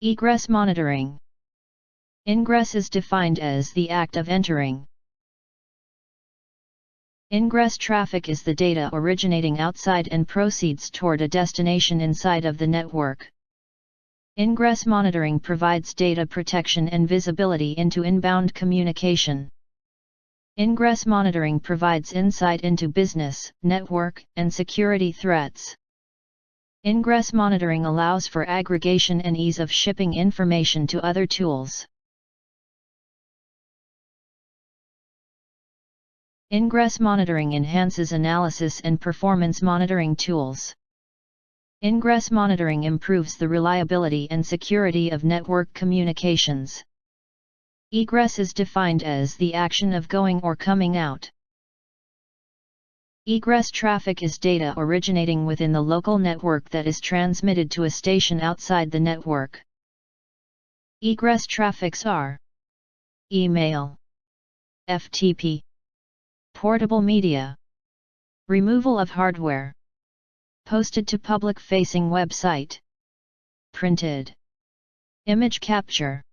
Egress monitoring. Ingress is defined as the act of entering. Ingress traffic is the data originating outside and proceeds toward a destination inside of the network. Ingress monitoring provides data protection and visibility into inbound communication. Ingress monitoring provides insight into business, network, and security threats. Ingress monitoring allows for aggregation and ease of shipping information to other tools. Ingress monitoring enhances analysis and performance monitoring tools. Ingress monitoring improves the reliability and security of network communications. Egress is defined as the action of going or coming out. Egress traffic is data originating within the local network that is transmitted to a station outside the network. Egress traffics are email, FTP, portable media, removal of hardware, posted to public-facing website, printed, image capture.